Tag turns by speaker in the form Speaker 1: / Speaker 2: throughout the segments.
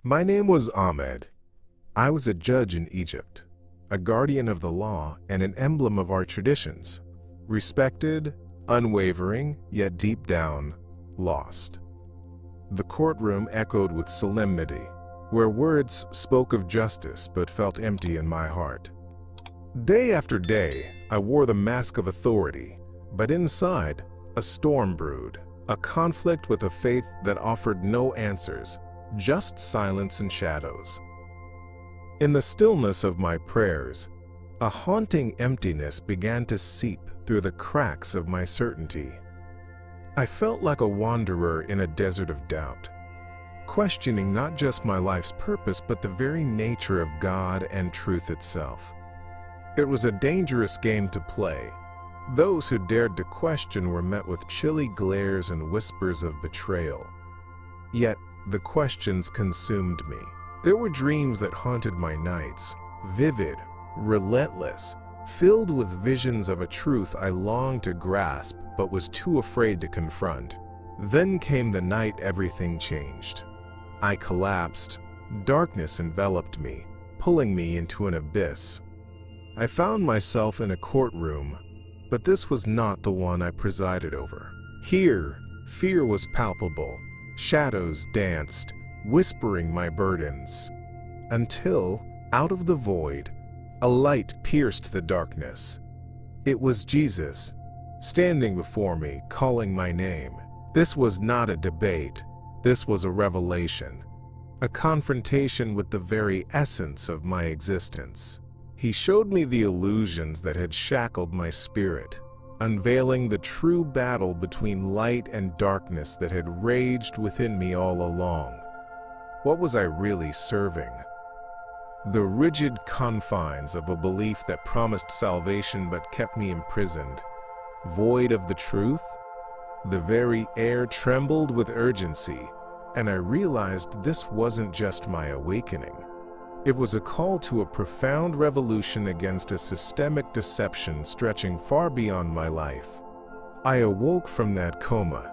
Speaker 1: My name was Ahmed. I was a judge in Egypt, a guardian of the law and an emblem of our traditions. Respected, unwavering, yet deep down, lost. The courtroom echoed with solemnity, where words spoke of justice but felt empty in my heart. Day after day, I wore the mask of authority, but inside, a storm brewed, a conflict with a faith that offered no answers, just silence and shadows. In the stillness of my prayers, a haunting emptiness began to seep through the cracks of my certainty. I felt like a wanderer in a desert of doubt, questioning not just my life's purpose but the very nature of God and truth itself. It was a dangerous game to play. Those who dared to question were met with chilly glares and whispers of betrayal. Yet, the questions consumed me. There were dreams that haunted my nights, vivid, relentless, filled with visions of a truth I longed to grasp but was too afraid to confront. Then came the night everything changed. I collapsed. Darkness enveloped me, pulling me into an abyss. I found myself in a courtroom, but this was not the one I presided over. Here, fear was palpable. Shadows danced, whispering my burdens. Until, out of the void, a light pierced the darkness. It was Jesus, standing before me, calling my name. This was not a debate. This was a revelation, a confrontation with the very essence of my existence. He showed me the illusions that had shackled my spirit, unveiling the true battle between light and darkness that had raged within me all along. What was I really serving? The rigid confines of a belief that promised salvation but kept me imprisoned, void of the truth? The very air trembled with urgency, and I realized this wasn't just my awakening. It was a call to a profound revolution against a systemic deception stretching far beyond my life. I awoke from that coma,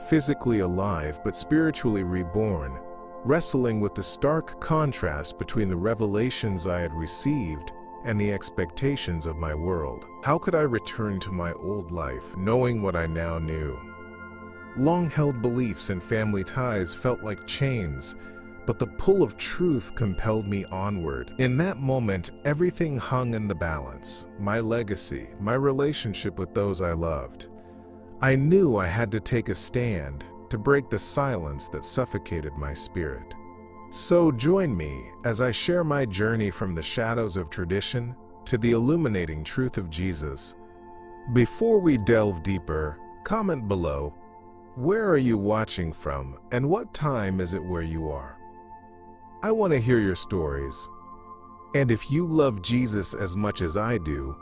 Speaker 1: physically alive but spiritually reborn, wrestling with the stark contrast between the revelations I had received and the expectations of my world. How could I return to my old life, knowing what I now knew? Long-held beliefs and family ties felt like chains, but the pull of truth compelled me onward. In that moment, everything hung in the balance: my legacy, my relationship with those I loved. I knew I had to take a stand to break the silence that suffocated my spirit. So join me as I share my journey from the shadows of tradition to the illuminating truth of Jesus. Before we delve deeper, comment below, where are you watching from and what time is it where you are? I want to hear your stories. And if you love Jesus as much as I do,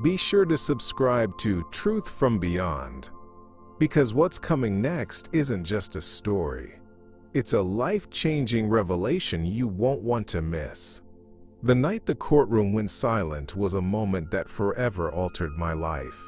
Speaker 1: be sure to subscribe to Truth from Beyond, because what's coming next isn't just a story. It's a life-changing revelation you won't want to miss. The night the courtroom went silent was a moment that forever altered my life.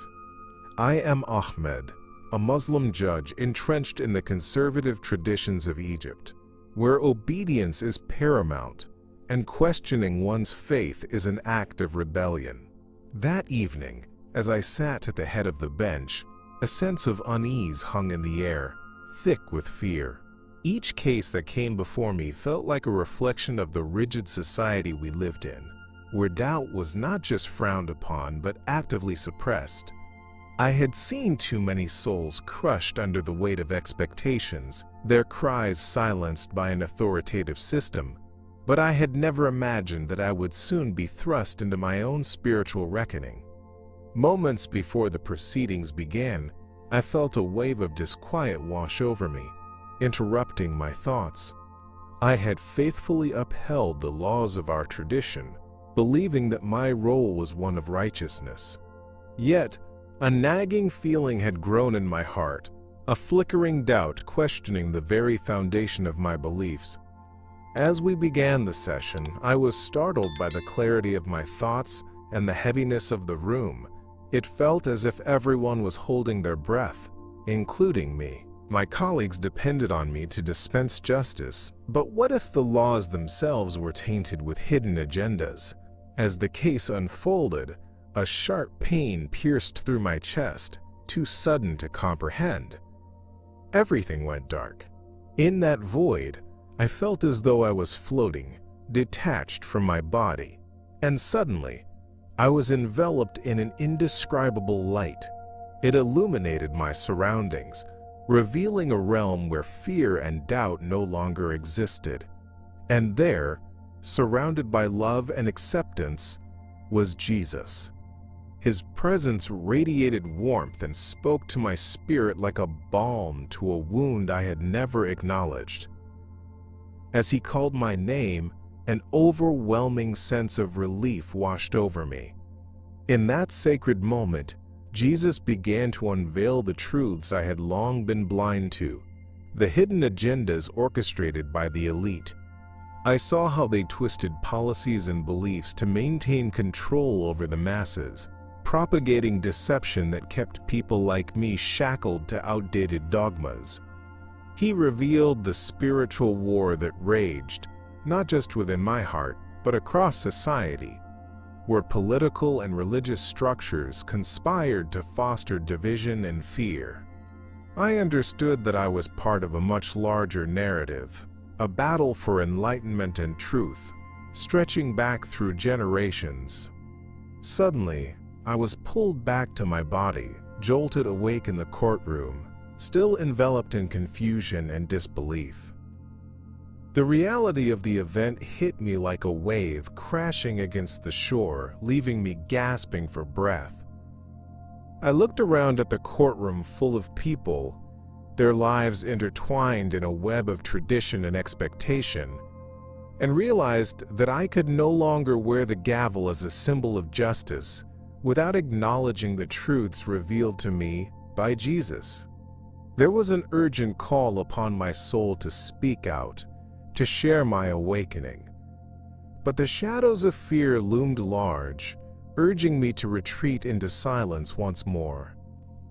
Speaker 1: I am Ahmed, a Muslim judge entrenched in the conservative traditions of Egypt, where obedience is paramount and questioning one's faith is an act of rebellion. That evening, as I sat at the head of the bench, a sense of unease hung in the air, thick with fear. Each case that came before me felt like a reflection of the rigid society we lived in, where doubt was not just frowned upon but actively suppressed. I had seen too many souls crushed under the weight of expectations, their cries silenced by an authoritative system, but I had never imagined that I would soon be thrust into my own spiritual reckoning. Moments before the proceedings began, I felt a wave of disquiet wash over me, interrupting my thoughts. I had faithfully upheld the laws of our tradition, believing that my role was one of righteousness. Yet, a nagging feeling had grown in my heart, a flickering doubt questioning the very foundation of my beliefs. As we began the session, I was startled by the clarity of my thoughts and the heaviness of the room. It felt as if everyone was holding their breath, including me. My colleagues depended on me to dispense justice, but what if the laws themselves were tainted with hidden agendas? As the case unfolded, a sharp pain pierced through my chest, too sudden to comprehend. Everything went dark. In that void, I felt as though I was floating, detached from my body, and suddenly, I was enveloped in an indescribable light. It illuminated my surroundings, revealing a realm where fear and doubt no longer existed. And there, surrounded by love and acceptance, was Jesus. His presence radiated warmth and spoke to my spirit like a balm to a wound I had never acknowledged. As he called my name, an overwhelming sense of relief washed over me. In that sacred moment, Jesus began to unveil the truths I had long been blind to, the hidden agendas orchestrated by the elite. I saw how they twisted policies and beliefs to maintain control over the masses, propagating deception that kept people like me shackled to outdated dogmas. He revealed the spiritual war that raged, not just within my heart, but across society, where political and religious structures conspired to foster division and fear. I understood that I was part of a much larger narrative, a battle for enlightenment and truth, stretching back through generations. Suddenly, I was pulled back to my body, jolted awake in the courtroom, still enveloped in confusion and disbelief. The reality of the event hit me like a wave crashing against the shore, leaving me gasping for breath. I looked around at the courtroom full of people, their lives intertwined in a web of tradition and expectation, and realized that I could no longer wear the gavel as a symbol of justice without acknowledging the truths revealed to me by Jesus. There was an urgent call upon my soul to speak out, to share my awakening. But the shadows of fear loomed large, urging me to retreat into silence once more.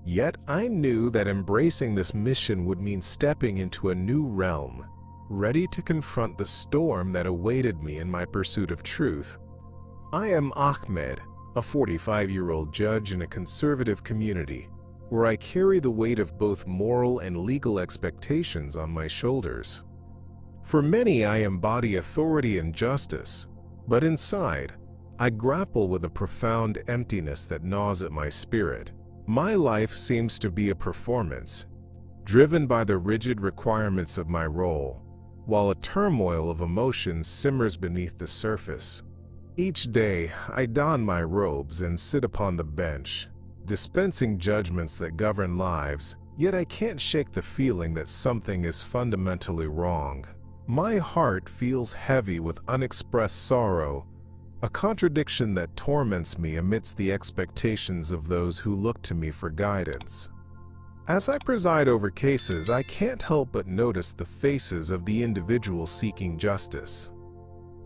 Speaker 1: Yet I knew that embracing this mission would mean stepping into a new realm, ready to confront the storm that awaited me in my pursuit of truth. I am Ahmed, a 45-year-old judge in a conservative community, where I carry the weight of both moral and legal expectations on my shoulders. For many, I embody authority and justice, but inside, I grapple with a profound emptiness that gnaws at my spirit. My life seems to be a performance, driven by the rigid requirements of my role, while a turmoil of emotions simmers beneath the surface. Each day, I don my robes and sit upon the bench, dispensing judgments that govern lives, yet I can't shake the feeling that something is fundamentally wrong. My heart feels heavy with unexpressed sorrow, a contradiction that torments me amidst the expectations of those who look to me for guidance. As I preside over cases, I can't help but notice the faces of the individuals seeking justice.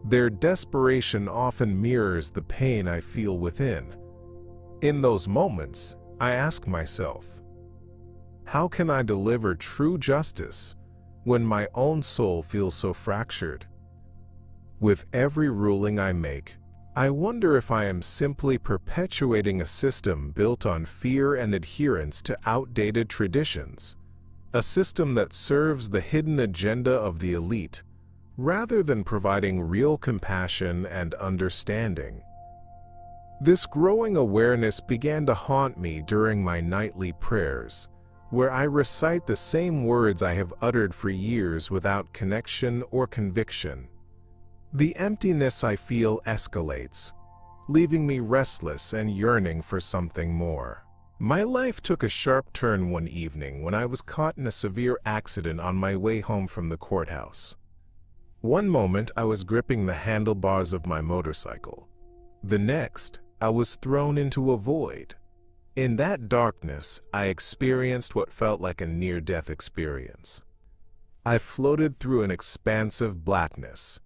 Speaker 1: Their desperation often mirrors the pain I feel within. In those moments, I ask myself, how can I deliver true justice when my own soul feels so fractured? With every ruling I make, I wonder if I am simply perpetuating a system built on fear and adherence to outdated traditions, a system that serves the hidden agenda of the elite, rather than providing real compassion and understanding. This growing awareness began to haunt me during my nightly prayers, where I recite the same words I have uttered for years without connection or conviction. The emptiness I feel escalates, leaving me restless and yearning for something more. My life took a sharp turn one evening when I was caught in a severe accident on my way home from the courthouse. One moment I was gripping the handlebars of my motorcycle. The next, I was thrown into a void. In that darkness, I experienced what felt like a near-death experience. I floated through an expansive blackness,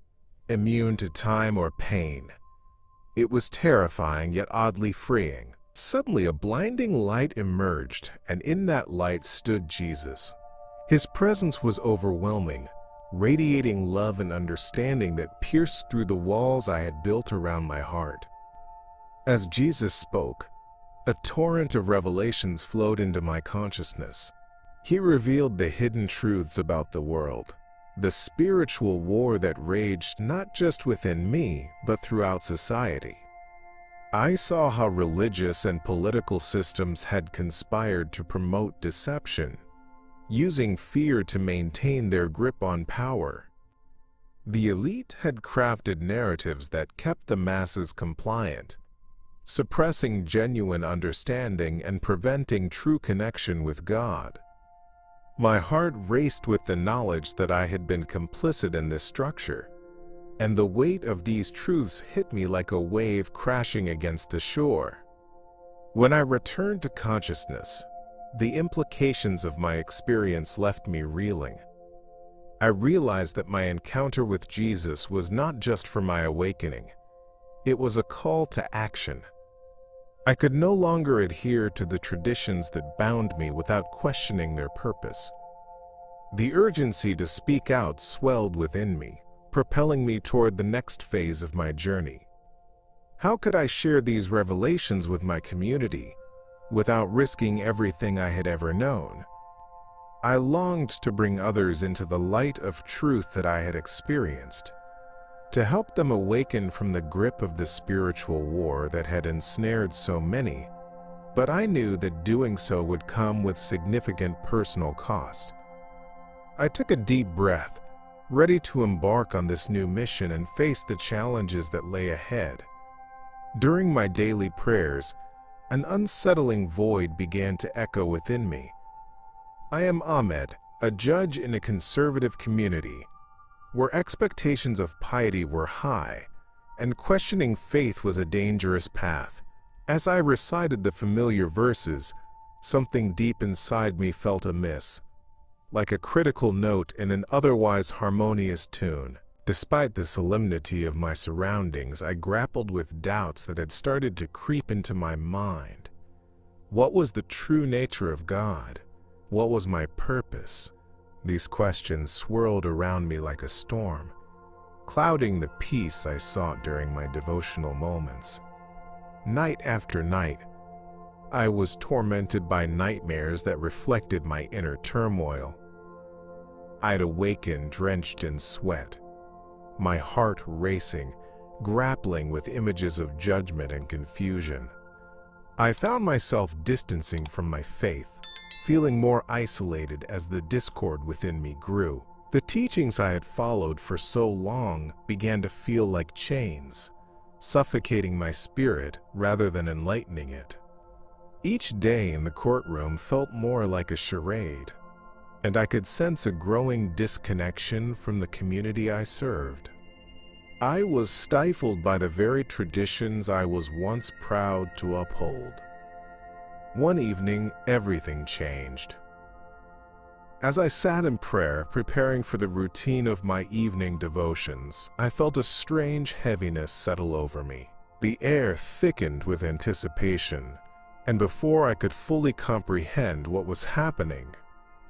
Speaker 1: immune to time or pain. It was terrifying yet oddly freeing. Suddenly a blinding light emerged, and in that light stood Jesus. His presence was overwhelming, radiating love and understanding that pierced through the walls I had built around my heart. As Jesus spoke, a torrent of revelations flowed into my consciousness. He revealed the hidden truths about the world, the spiritual war that raged not just within me, but throughout society. I saw how religious and political systems had conspired to promote deception, using fear to maintain their grip on power. The elite had crafted narratives that kept the masses compliant, suppressing genuine understanding and preventing true connection with God. My heart raced with the knowledge that I had been complicit in this structure, and the weight of these truths hit me like a wave crashing against the shore. When I returned to consciousness, the implications of my experience left me reeling. I realized that my encounter with Jesus was not just for my awakening. It was a call to action. I could no longer adhere to the traditions that bound me without questioning their purpose. The urgency to speak out swelled within me, propelling me toward the next phase of my journey. How could I share these revelations with my community without risking everything I had ever known? I longed to bring others into the light of truth that I had experienced, to help them awaken from the grip of the spiritual war that had ensnared so many, but I knew that doing so would come with significant personal cost. I took a deep breath, ready to embark on this new mission and face the challenges that lay ahead. During my daily prayers, an unsettling void began to echo within me. I am Ahmed, a judge in a conservative community, where expectations of piety were high, and questioning faith was a dangerous path. As I recited the familiar verses, something deep inside me felt amiss, like a critical note in an otherwise harmonious tune. Despite the solemnity of my surroundings, I grappled with doubts that had started to creep into my mind. What was the true nature of God? What was my purpose? These questions swirled around me like a storm, clouding the peace I sought during my devotional moments. Night after night, I was tormented by nightmares that reflected my inner turmoil. I'd awaken drenched in sweat, my heart racing, grappling with images of judgment and confusion. I found myself distancing from my faith, feeling more isolated as the discord within me grew. The teachings I had followed for so long began to feel like chains, suffocating my spirit rather than enlightening it. Each day in the courtroom felt more like a charade, and I could sense a growing disconnection from the community I served. I was stifled by the very traditions I was once proud to uphold. One evening, everything changed. As I sat in prayer, preparing for the routine of my evening devotions, I felt a strange heaviness settle over me. The air thickened with anticipation, and before I could fully comprehend what was happening,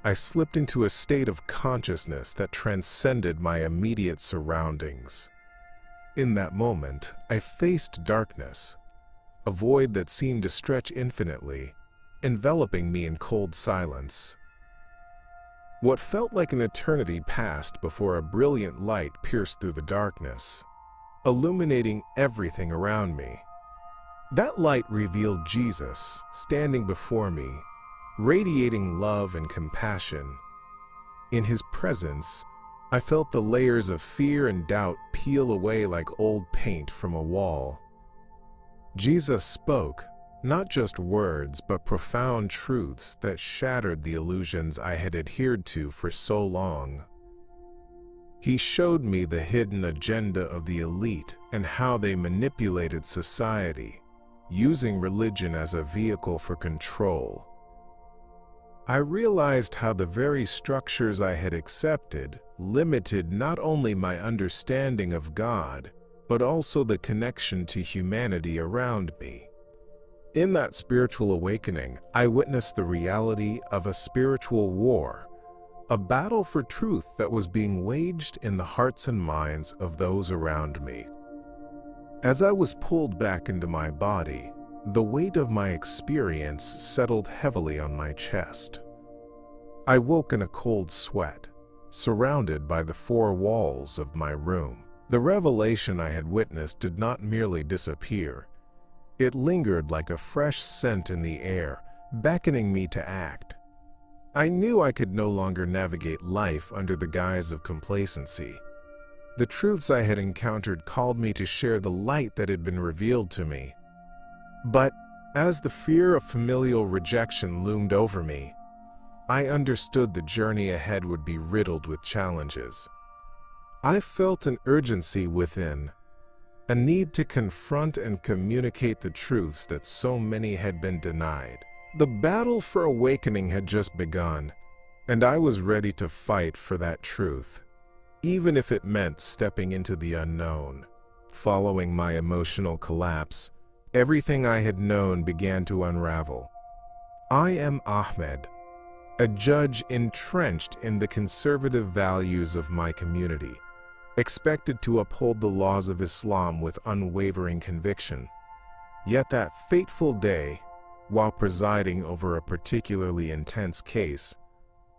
Speaker 1: I slipped into a state of consciousness that transcended my immediate surroundings. In that moment, I faced darkness, a void that seemed to stretch infinitely, enveloping me in cold silence. What felt like an eternity passed before a brilliant light pierced through the darkness, illuminating everything around me. That light revealed Jesus, standing before me, radiating love and compassion. In his presence, I felt the layers of fear and doubt peel away like old paint from a wall. Jesus spoke, not just words, but profound truths that shattered the illusions I had adhered to for so long. He showed me the hidden agenda of the elite and how they manipulated society, using religion as a vehicle for control. I realized how the very structures I had accepted limited not only my understanding of God, but also the connection to humanity around me. In that spiritual awakening, I witnessed the reality of a spiritual war, a battle for truth that was being waged in the hearts and minds of those around me. As I was pulled back into my body, the weight of my experience settled heavily on my chest. I woke in a cold sweat, surrounded by the four walls of my room. The revelation I had witnessed did not merely disappear. It lingered like a fresh scent in the air, beckoning me to act. I knew I could no longer navigate life under the guise of complacency. The truths I had encountered called me to share the light that had been revealed to me. But as the fear of familial rejection loomed over me, I understood the journey ahead would be riddled with challenges. I felt an urgency within, a need to confront and communicate the truths that so many had been denied. The battle for awakening had just begun, and I was ready to fight for that truth, even if it meant stepping into the unknown. Following my emotional collapse, everything I had known began to unravel. I am Ahmed, a judge entrenched in the conservative values of my community, expected to uphold the laws of Islam with unwavering conviction. Yet that fateful day, while presiding over a particularly intense case,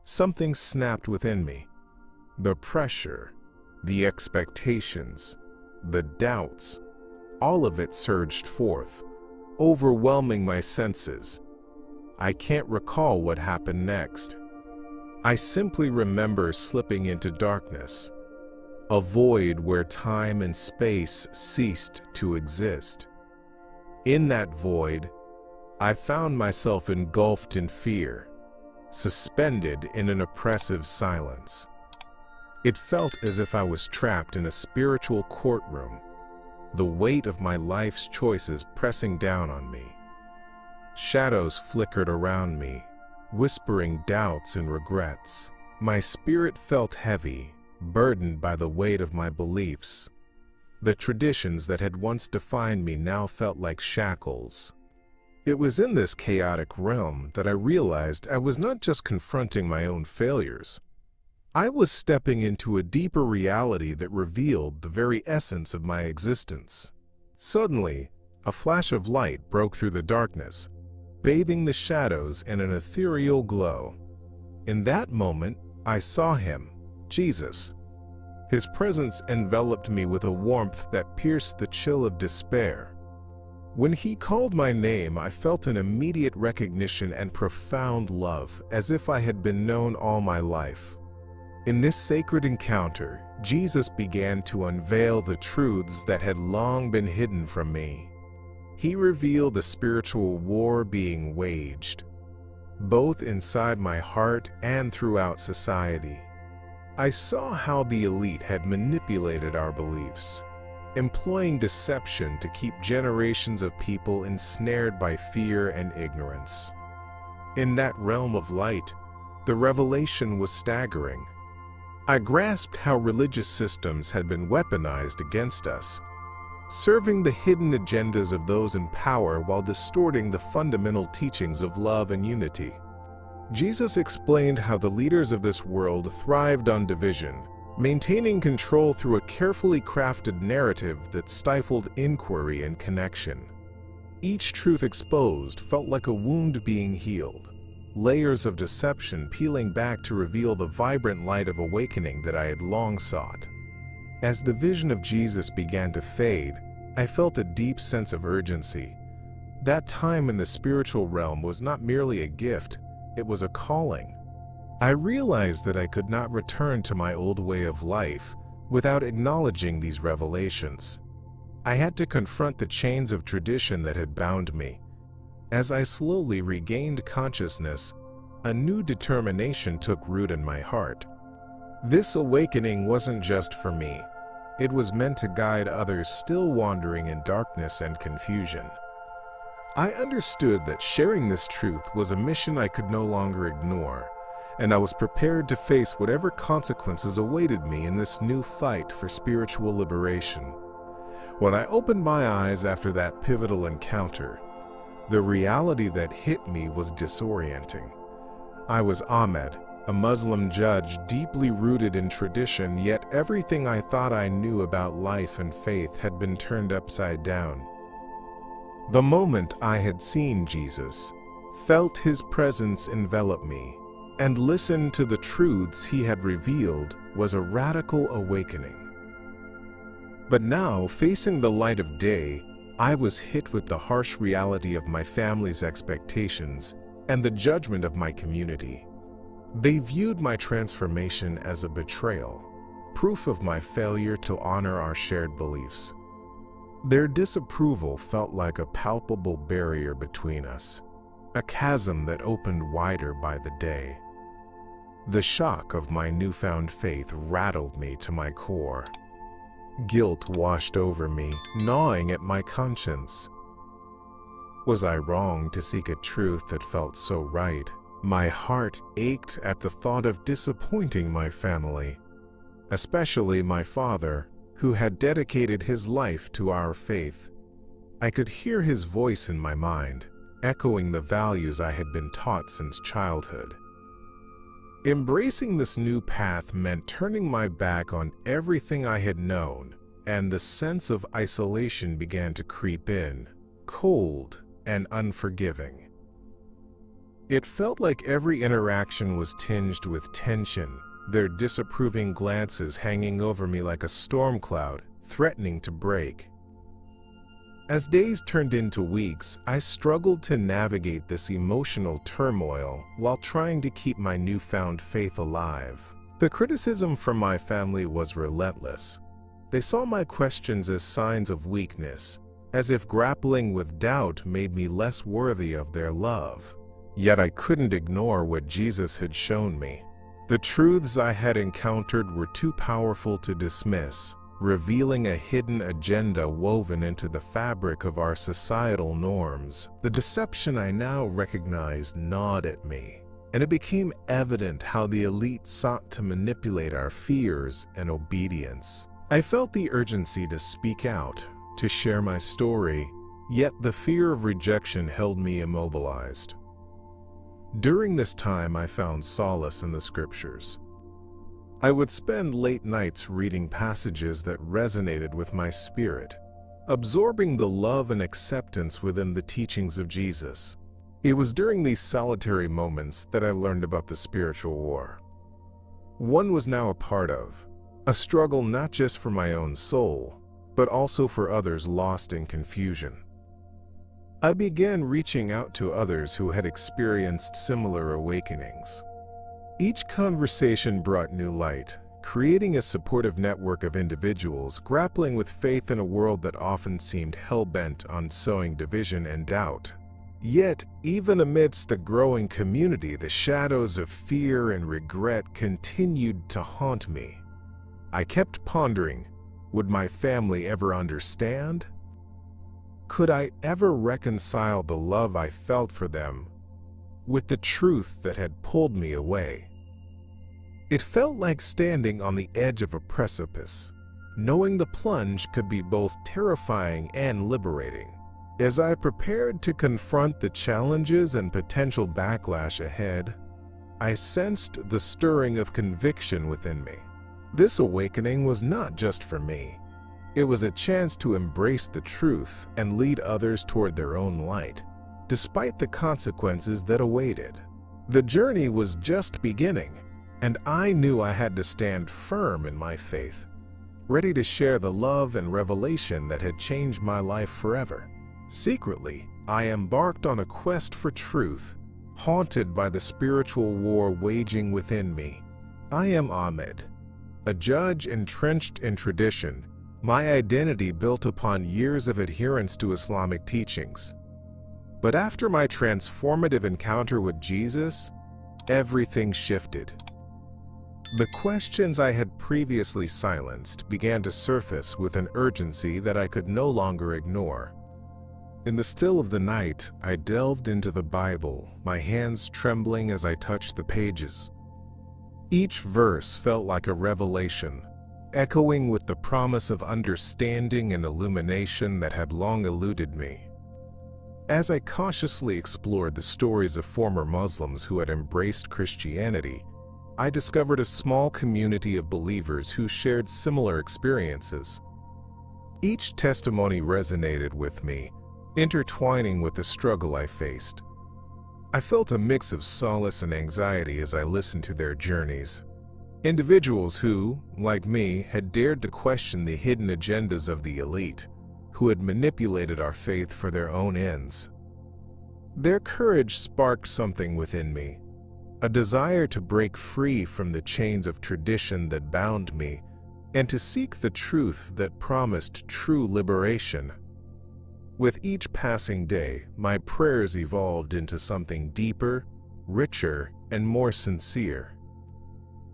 Speaker 1: something snapped within me. The pressure, the expectations, the doubts, all of it surged forth, overwhelming my senses. I can't recall what happened next. I simply remember slipping into darkness, a void where time and space ceased to exist. In that void, I found myself engulfed in fear, suspended in an oppressive silence. It felt as if I was trapped in a spiritual courtroom, the weight of my life's choices pressing down on me. Shadows flickered around me, whispering doubts and regrets. My spirit felt heavy, burdened by the weight of my beliefs. The traditions that had once defined me now felt like shackles. It was in this chaotic realm that I realized I was not just confronting my own failures. I was stepping into a deeper reality that revealed the very essence of my existence. Suddenly, a flash of light broke through the darkness, bathing the shadows in an ethereal glow. In that moment, I saw him, Jesus. His presence enveloped me with a warmth that pierced the chill of despair. When he called my name, I felt an immediate recognition and profound love, as if I had been known all my life. In this sacred encounter, Jesus began to unveil the truths that had long been hidden from me. He revealed the spiritual war being waged, both inside my heart and throughout society. I saw how the elite had manipulated our beliefs, employing deception to keep generations of people ensnared by fear and ignorance. In that realm of light, the revelation was staggering. I grasped how religious systems had been weaponized against us, serving the hidden agendas of those in power while distorting the fundamental teachings of love and unity. Jesus explained how the leaders of this world thrived on division, maintaining control through a carefully crafted narrative that stifled inquiry and connection. Each truth exposed felt like a wound being healed, layers of deception peeling back to reveal the vibrant light of awakening that I had long sought. As the vision of Jesus began to fade, I felt a deep sense of urgency. That time in the spiritual realm was not merely a gift, it was a calling. I realized that I could not return to my old way of life without acknowledging these revelations. I had to confront the chains of tradition that had bound me. As I slowly regained consciousness, a new determination took root in my heart. This awakening wasn't just for me. It was meant to guide others still wandering in darkness and confusion. I understood that sharing this truth was a mission I could no longer ignore, and I was prepared to face whatever consequences awaited me in this new fight for spiritual liberation. When I opened my eyes after that pivotal encounter, the reality that hit me was disorienting. I was Ahmed, a Muslim judge deeply rooted in tradition, yet everything I thought I knew about life and faith had been turned upside down. The moment I had seen Jesus, felt his presence envelop me, and listened to the truths he had revealed was a radical awakening. But now, facing the light of day, I was hit with the harsh reality of my family's expectations and the judgment of my community. They viewed my transformation as a betrayal, proof of my failure to honor our shared beliefs. Their disapproval felt like a palpable barrier between us, a chasm that opened wider by the day. The shock of my newfound faith rattled me to my core. Guilt washed over me, gnawing at my conscience. Was I wrong to seek a truth that felt so right? My heart ached at the thought of disappointing my family, especially my father, who had dedicated his life to our faith. I could hear his voice in my mind, echoing the values I had been taught since childhood. Embracing this new path meant turning my back on everything I had known, and the sense of isolation began to creep in, cold and unforgiving. It felt like every interaction was tinged with tension, their disapproving glances hanging over me like a storm cloud, threatening to break. As days turned into weeks, I struggled to navigate this emotional turmoil while trying to keep my newfound faith alive. The criticism from my family was relentless. They saw my questions as signs of weakness, as if grappling with doubt made me less worthy of their love. Yet I couldn't ignore what Jesus had shown me. The truths I had encountered were too powerful to dismiss, revealing a hidden agenda woven into the fabric of our societal norms. The deception I now recognized gnawed at me, and it became evident how the elite sought to manipulate our fears and obedience. I felt the urgency to speak out, to share my story, yet the fear of rejection held me immobilized. During this time, I found solace in the scriptures. I would spend late nights reading passages that resonated with my spirit, absorbing the love and acceptance within the teachings of Jesus. It was during these solitary moments that I learned about the spiritual war. One was now a part of, a struggle not just for my own soul, but also for others lost in confusion. I began reaching out to others who had experienced similar awakenings. Each conversation brought new light, creating a supportive network of individuals grappling with faith in a world that often seemed hell-bent on sowing division and doubt. Yet, even amidst the growing community, the shadows of fear and regret continued to haunt me. I kept pondering, would my family ever understand? Could I ever reconcile the love I felt for them with the truth that had pulled me away? It felt like standing on the edge of a precipice, knowing the plunge could be both terrifying and liberating. As I prepared to confront the challenges and potential backlash ahead, I sensed the stirring of conviction within me. This awakening was not just for me. It was a chance to embrace the truth and lead others toward their own light, despite the consequences that awaited. The journey was just beginning, and I knew I had to stand firm in my faith, ready to share the love and revelation that had changed my life forever. Secretly, I embarked on a quest for truth, haunted by the spiritual war waging within me. I am Ahmed, a judge entrenched in tradition, my identity built upon years of adherence to Islamic teachings. But after my transformative encounter with Jesus, everything shifted. The questions I had previously silenced began to surface with an urgency that I could no longer ignore. In the still of the night, I delved into the Bible, my hands trembling as I touched the pages. Each verse felt like a revelation, echoing with the promise of understanding and illumination that had long eluded me. As I cautiously explored the stories of former Muslims who had embraced Christianity, I discovered a small community of believers who shared similar experiences. Each testimony resonated with me, intertwining with the struggle I faced. I felt a mix of solace and anxiety as I listened to their journeys. Individuals who, like me, had dared to question the hidden agendas of the elite, who had manipulated our faith for their own ends. Their courage sparked something within me, a desire to break free from the chains of tradition that bound me and to seek the truth that promised true liberation. With each passing day, my prayers evolved into something deeper, richer, and more sincere.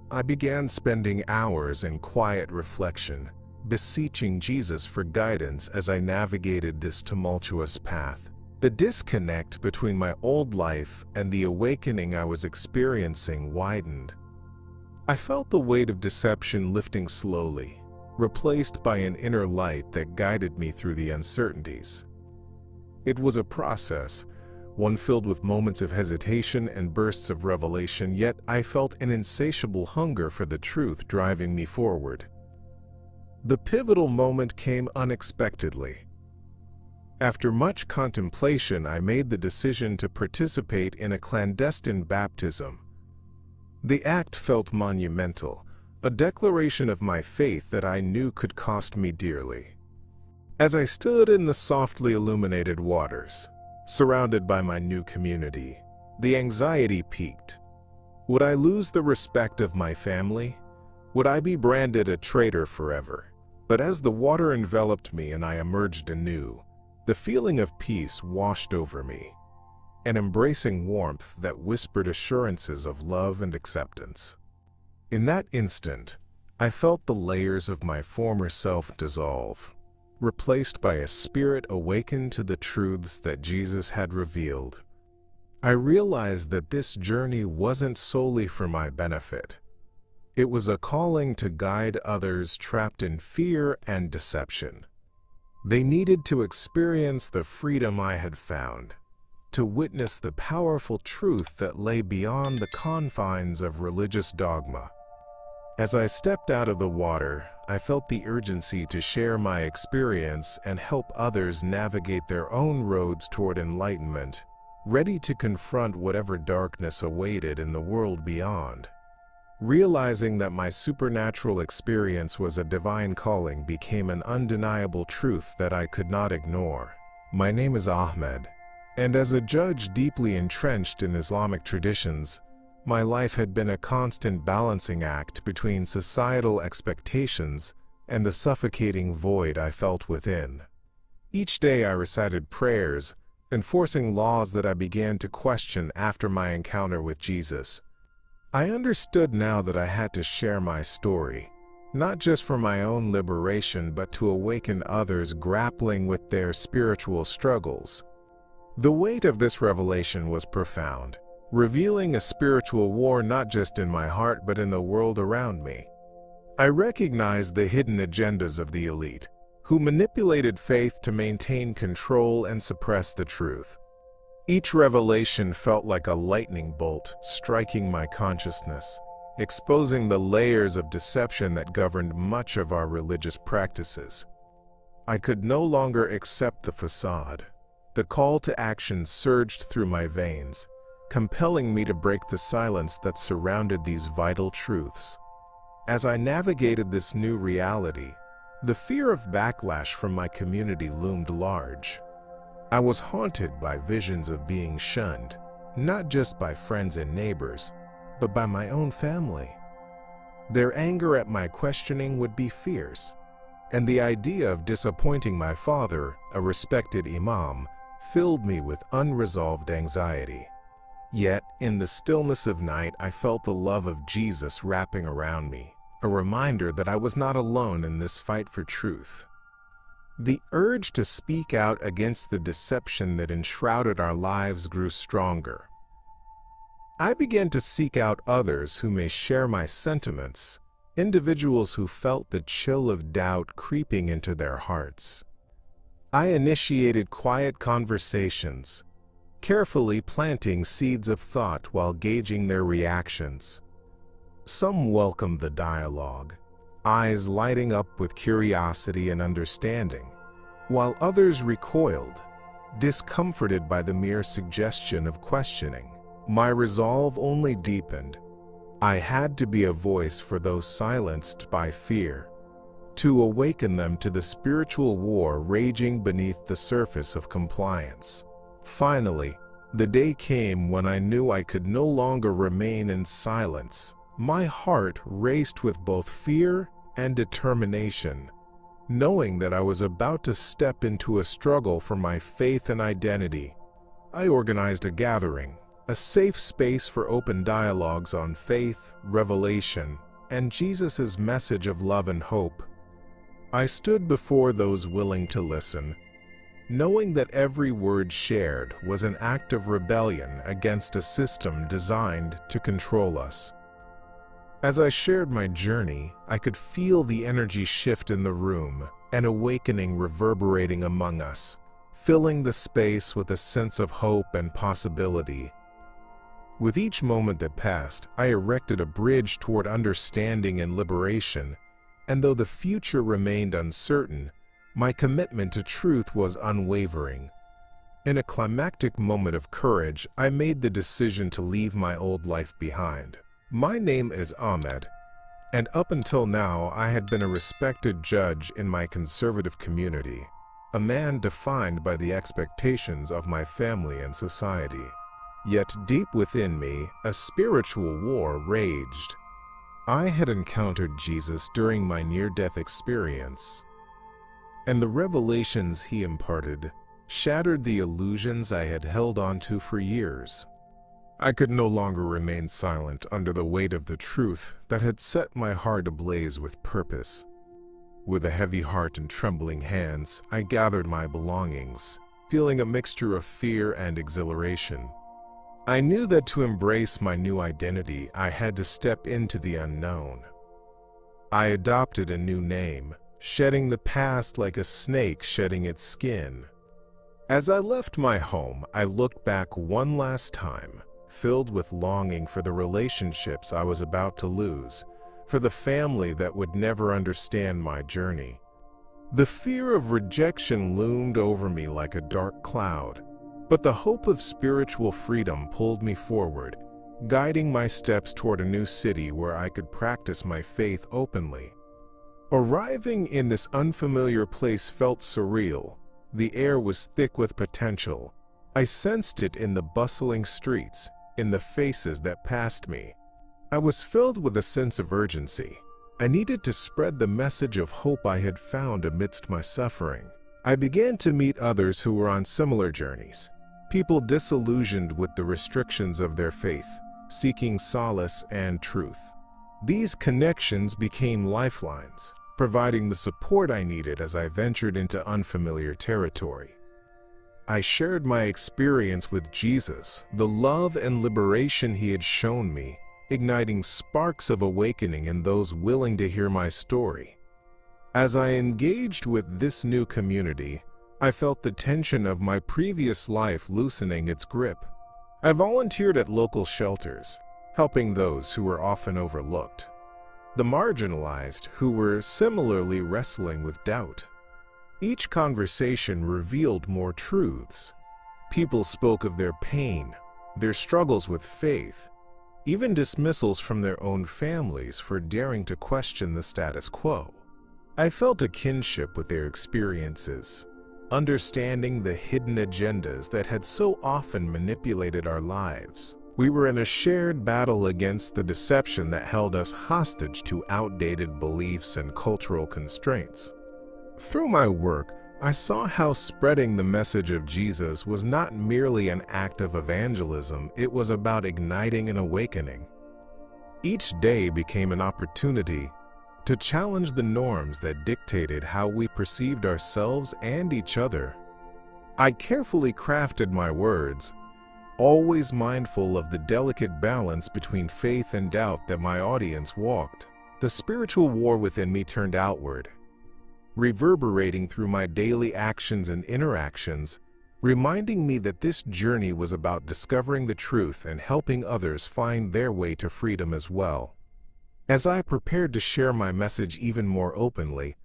Speaker 1: I began spending hours in quiet reflection, beseeching Jesus for guidance as I navigated this tumultuous path. The disconnect between my old life and the awakening I was experiencing widened. I felt the weight of deception lifting slowly, replaced by an inner light that guided me through the uncertainties. It was a process, one filled with moments of hesitation and bursts of revelation, yet I felt an insatiable hunger for the truth driving me forward. The pivotal moment came unexpectedly. After much contemplation, I made the decision to participate in a clandestine baptism. The act felt monumental, a declaration of my faith that I knew could cost me dearly. As I stood in the softly illuminated waters, surrounded by my new community, the anxiety peaked. Would I lose the respect of my family? Would I be branded a traitor forever? But as the water enveloped me and I emerged anew, the feeling of peace washed over me, an embracing warmth that whispered assurances of love and acceptance. In that instant, I felt the layers of my former self dissolve, replaced by a spirit awakened to the truths that Jesus had revealed. I realized that this journey wasn't solely for my benefit. It was a calling to guide others trapped in fear and deception. They needed to experience the freedom I had found, to witness the powerful truth that lay beyond the confines of religious dogma. As I stepped out of the water, I felt the urgency to share my experience and help others navigate their own roads toward enlightenment, ready to confront whatever darkness awaited in the world beyond. Realizing that my supernatural experience was a divine calling became an undeniable truth that I could not ignore. My name is Ahmed, and as a judge deeply entrenched in Islamic traditions, my life had been a constant balancing act between societal expectations and the suffocating void I felt within. Each day I recited prayers, enforcing laws that I began to question after my encounter with Jesus. I understood now that I had to share my story, not just for my own liberation but to awaken others grappling with their spiritual struggles. The weight of this revelation was profound, revealing a spiritual war not just in my heart but in the world around me. I recognized the hidden agendas of the elite, who manipulated faith to maintain control and suppress the truth. Each revelation felt like a lightning bolt striking my consciousness, exposing the layers of deception that governed much of our religious practices. I could no longer accept the facade. The call to action surged through my veins, compelling me to break the silence that surrounded these vital truths. As I navigated this new reality, the fear of backlash from my community loomed large. I was haunted by visions of being shunned, not just by friends and neighbors, but by my own family. Their anger at my questioning would be fierce, and the idea of disappointing my father, a respected imam, filled me with unresolved anxiety. Yet, in the stillness of night, I felt the love of Jesus wrapping around me, a reminder that I was not alone in this fight for truth. The urge to speak out against the deception that enshrouded our lives grew stronger. I began to seek out others who may share my sentiments, individuals who felt the chill of doubt creeping into their hearts. I initiated quiet conversations, carefully planting seeds of thought while gauging their reactions. Some welcomed the dialogue, eyes lighting up with curiosity and understanding, while others recoiled, discomforted by the mere suggestion of questioning. My resolve only deepened. I had to be a voice for those silenced by fear, to awaken them to the spiritual war raging beneath the surface of compliance. Finally, the day came when I knew I could no longer remain in silence. My heart raced with both fear and determination, knowing that I was about to step into a struggle for my faith and identity. I organized a gathering, a safe space for open dialogues on faith, revelation, and Jesus' message of love and hope. I stood before those willing to listen, knowing that every word shared was an act of rebellion against a system designed to control us. As I shared my journey, I could feel the energy shift in the room, an awakening reverberating among us, filling the space with a sense of hope and possibility. With each moment that passed, I erected a bridge toward understanding and liberation, and though the future remained uncertain, my commitment to truth was unwavering. In a climactic moment of courage, I made the decision to leave my old life behind. My name is Ahmed, and up until now I had been a respected judge in my conservative community, a man defined by the expectations of my family and society. Yet deep within me, a spiritual war raged. I had encountered Jesus during my near-death experience, and the revelations he imparted shattered the illusions I had held onto for years. I could no longer remain silent under the weight of the truth that had set my heart ablaze with purpose. With a heavy heart and trembling hands, I gathered my belongings, feeling a mixture of fear and exhilaration. I knew that to embrace my new identity, I had to step into the unknown. I adopted a new name, shedding the past like a snake shedding its skin. As I left my home, I looked back one last time, filled with longing for the relationships I was about to lose, for the family that would never understand my journey. The fear of rejection loomed over me like a dark cloud, but the hope of spiritual freedom pulled me forward, guiding my steps toward a new city where I could practice my faith openly. Arriving in this unfamiliar place felt surreal. The air was thick with potential. I sensed it in the bustling streets, in the faces that passed me. I was filled with a sense of urgency. I needed to spread the message of hope I had found amidst my suffering. I began to meet others who were on similar journeys, people disillusioned with the restrictions of their faith, seeking solace and truth. These connections became lifelines, providing the support I needed as I ventured into unfamiliar territory. I shared my experience with Jesus, the love and liberation he had shown me, igniting sparks of awakening in those willing to hear my story. As I engaged with this new community, I felt the tension of my previous life loosening its grip. I volunteered at local shelters, helping those who were often overlooked, the marginalized who were similarly wrestling with doubt. Each conversation revealed more truths. People spoke of their pain, their struggles with faith, even dismissals from their own families for daring to question the status quo. I felt a kinship with their experiences, understanding the hidden agendas that had so often manipulated our lives. We were in a shared battle against the deception that held us hostage to outdated beliefs and cultural constraints. Through my work, I saw how spreading the message of Jesus was not merely an act of evangelism, it was about igniting an awakening. Each day became an opportunity to challenge the norms that dictated how we perceived ourselves and each other. I carefully crafted my words, always mindful of the delicate balance between faith and doubt that my audience walked. The spiritual war within me turned outward, reverberating through my daily actions and interactions, reminding me that this journey was about discovering the truth and helping others find their way to freedom as well. As I prepared to share my message even more openly,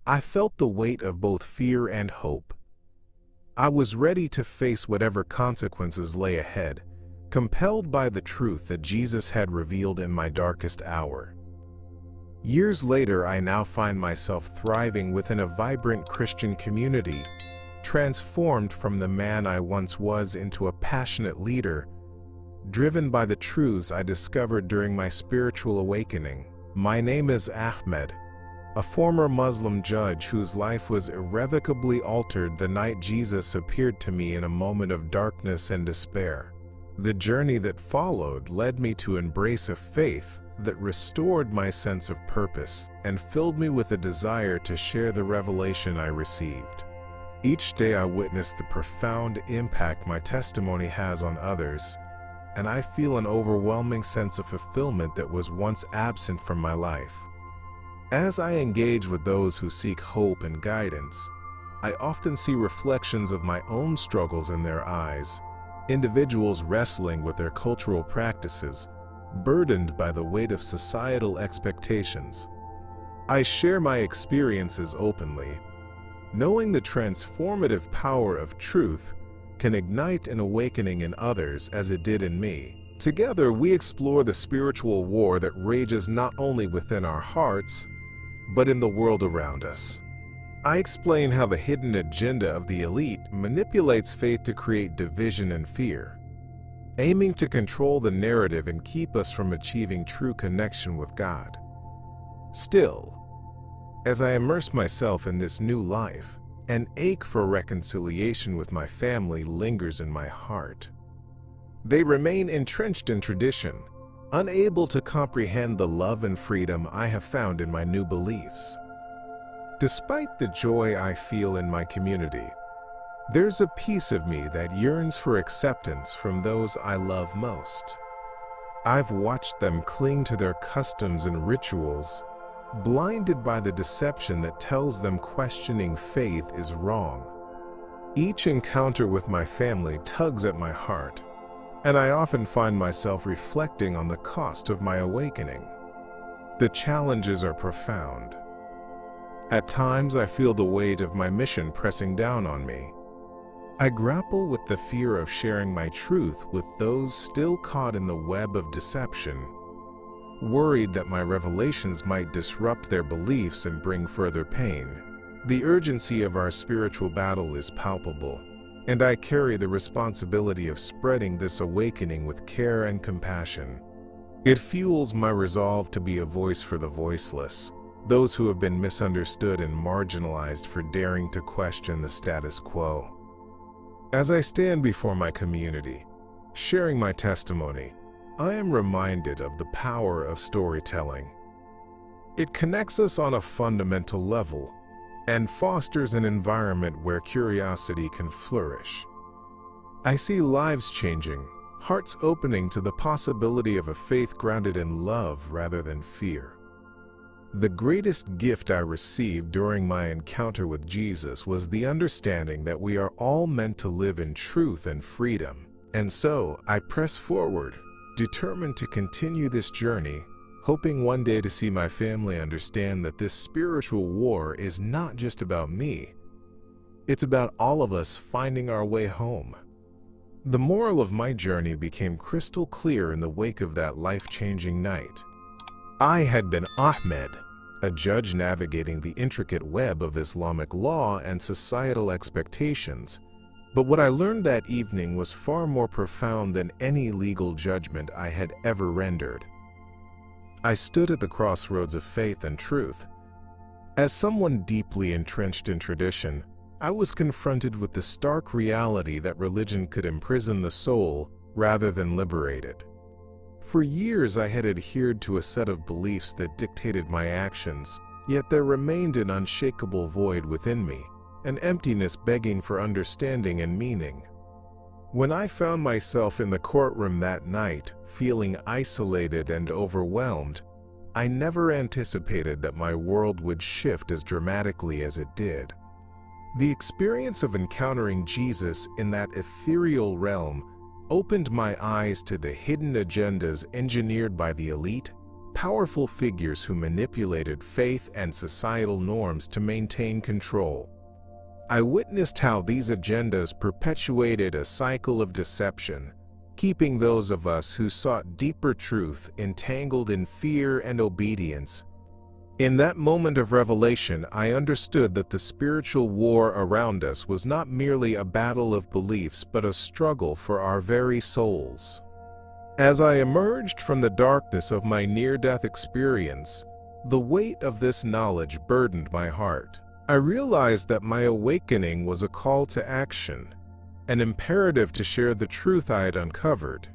Speaker 1: I felt the weight of both fear and hope. I was ready to face whatever consequences lay ahead, compelled by the truth that Jesus had revealed in my darkest hour. Years later, I now find myself thriving within a vibrant Christian community, transformed from the man I once was into a passionate leader, driven by the truths I discovered during my spiritual awakening. My name is Ahmed, a former Muslim judge whose life was irrevocably altered the night Jesus appeared to me in a moment of darkness and despair. The journey that followed led me to embrace a faith that restored my sense of purpose and filled me with a desire to share the revelation I received. Each day I witness the profound impact my testimony has on others, and I feel an overwhelming sense of fulfillment that was once absent from my life. As I engage with those who seek hope and guidance, I often see reflections of my own struggles in their eyes, individuals wrestling with their cultural practices, burdened by the weight of societal expectations. I share my experiences openly, knowing the transformative power of truth can ignite an awakening in others as it did in me. Together, we explore the spiritual war that rages not only within our hearts, but in the world around us. I explain how the hidden agenda of the elite manipulates faith to create division and fear, aiming to control the narrative and keep us from achieving true connection with God. Still, as I immerse myself in this new life, an ache for reconciliation with my family lingers in my heart. They remain entrenched in tradition, unable to comprehend the love and freedom I have found in my new beliefs. Despite the joy I feel in my community, there's a piece of me that yearns for acceptance from those I love most. I've watched them cling to their customs and rituals, blinded by the deception that tells them questioning faith is wrong. Each encounter with my family tugs at my heart, and I often find myself reflecting on the cost of my awakening. The challenges are profound. At times, I feel the weight of my mission pressing down on me. I grapple with the fear of sharing my truth with those still caught in the web of deception, worried that my revelations might disrupt their beliefs and bring further pain. The urgency of our spiritual battle is palpable, and I carry the responsibility of spreading this awakening with care and compassion. It fuels my resolve to be a voice for the voiceless, those who have been misunderstood and marginalized for daring to question the status quo. As I stand before my community, sharing my testimony, I am reminded of the power of storytelling. It connects us on a fundamental level and fosters an environment where curiosity can flourish. I see lives changing, hearts opening to the possibility of a faith grounded in love rather than fear. The greatest gift I received during my encounter with Jesus was the understanding that we are all meant to live in truth and freedom. And so, I press forward, determined to continue this journey, hoping one day to see my family understand that this spiritual war is not just about me. It's about all of us finding our way home. The moral of my journey became crystal clear in the wake of that life-changing night. I had been Ahmed, a judge navigating the intricate web of Islamic law and societal expectations, but what I learned that evening was far more profound than any legal judgment I had ever rendered. I stood at the crossroads of faith and truth. As someone deeply entrenched in tradition, I was confronted with the stark reality that religion could imprison the soul rather than liberate it. For years I had adhered to a set of beliefs that dictated my actions, yet there remained an unshakable void within me, an emptiness begging for understanding and meaning. When I found myself in the courtroom that night, feeling isolated and overwhelmed, I never anticipated that my world would shift as dramatically as it did. The experience of encountering Jesus in that ethereal realm opened my eyes to the hidden agendas engineered by the elite, powerful figures who manipulated faith and societal norms to maintain control. I witnessed how these agendas perpetuated a cycle of deception, keeping those of us who sought deeper truth entangled in fear and obedience. In that moment of revelation, I understood that the spiritual war around us was not merely a battle of beliefs, but a struggle for our very souls. As I emerged from the darkness of my near-death experience, the weight of this knowledge burdened my heart. I realized that my awakening was a call to action, an imperative to share the truth I had uncovered.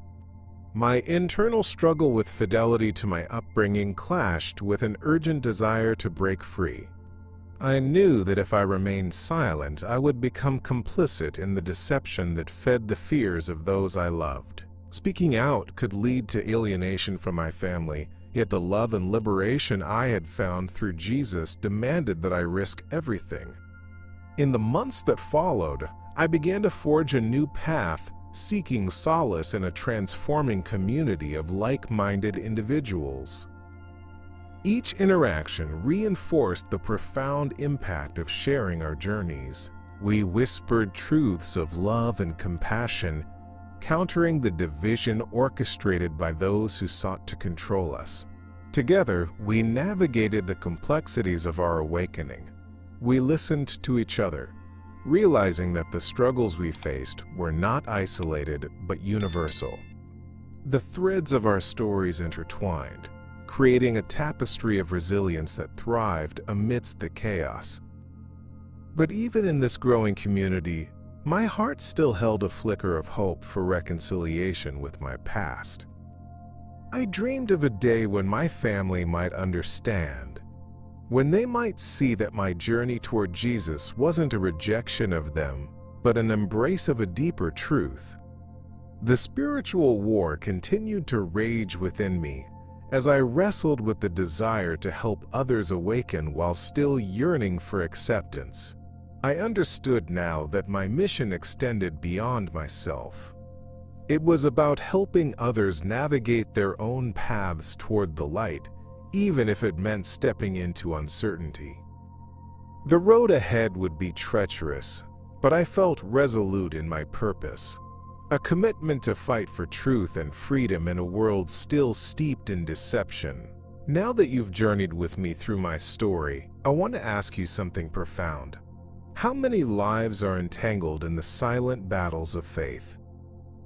Speaker 1: My internal struggle with fidelity to my upbringing clashed with an urgent desire to break free. I knew that if I remained silent, I would become complicit in the deception that fed the fears of those I loved. Speaking out could lead to alienation from my family, yet the love and liberation I had found through Jesus demanded that I risk everything. In the months that followed, I began to forge a new path, seeking solace in a transforming community of like-minded individuals. Each interaction reinforced the profound impact of sharing our journeys. We whispered truths of love and compassion, countering the division orchestrated by those who sought to control us. Together, we navigated the complexities of our awakening. We listened to each other, realizing that the struggles we faced were not isolated but universal. The threads of our stories intertwined, creating a tapestry of resilience that thrived amidst the chaos. But even in this growing community, my heart still held a flicker of hope for reconciliation with my past. I dreamed of a day when my family might understand, when they might see that my journey toward Jesus wasn't a rejection of them, but an embrace of a deeper truth. The spiritual war continued to rage within me as I wrestled with the desire to help others awaken while still yearning for acceptance. I understood now that my mission extended beyond myself. It was about helping others navigate their own paths toward the light, even if it meant stepping into uncertainty. The road ahead would be treacherous, but I felt resolute in my purpose, a commitment to fight for truth and freedom in a world still steeped in deception. Now that you've journeyed with me through my story, I want to ask you something profound. How many lives are entangled in the silent battles of faith?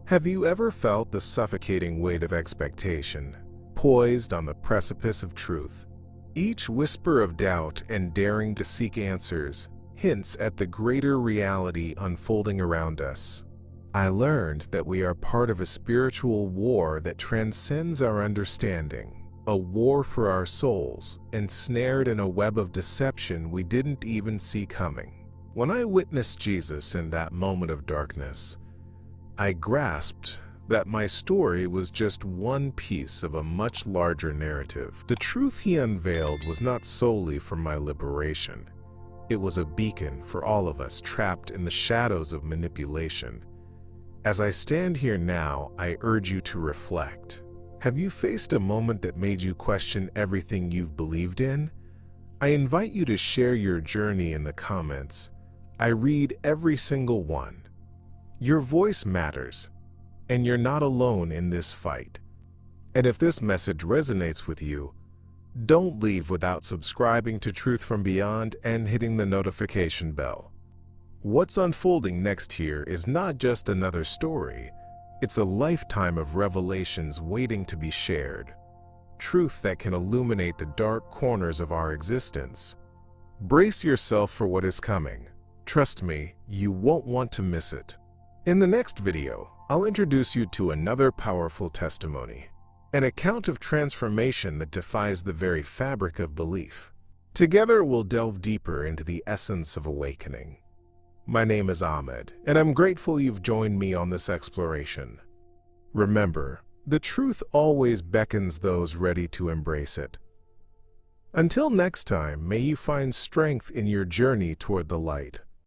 Speaker 1: Have you ever felt the suffocating weight of expectation, poised on the precipice of truth? Each whisper of doubt and daring to seek answers hints at the greater reality unfolding around us. I learned that we are part of a spiritual war that transcends our understanding, a war for our souls, ensnared in a web of deception we didn't even see coming. When I witnessed Jesus in that moment of darkness, I grasped that my story was just one piece of a much larger narrative. The truth he unveiled was not solely for my liberation. It was a beacon for all of us trapped in the shadows of manipulation. As I stand here now, I urge you to reflect. Have you faced a moment that made you question everything you've believed in? I invite you to share your journey in the comments. I read every single one. Your voice matters, and you're not alone in this fight. And if this message resonates with you, don't leave without subscribing to Truth from Beyond and hitting the notification bell. What's unfolding next here is not just another story. It's a lifetime of revelations waiting to be shared. Truth that can illuminate the dark corners of our existence. Brace yourself for what is coming. Trust me, you won't want to miss it. In the next video, I'll introduce you to another powerful testimony, an account of transformation that defies the very fabric of belief. Together, we'll delve deeper into the essence of awakening. My name is Ahmed, and I'm grateful you've joined me on this exploration. Remember, the truth always beckons those ready to embrace it. Until next time, may you find strength in your journey toward the light.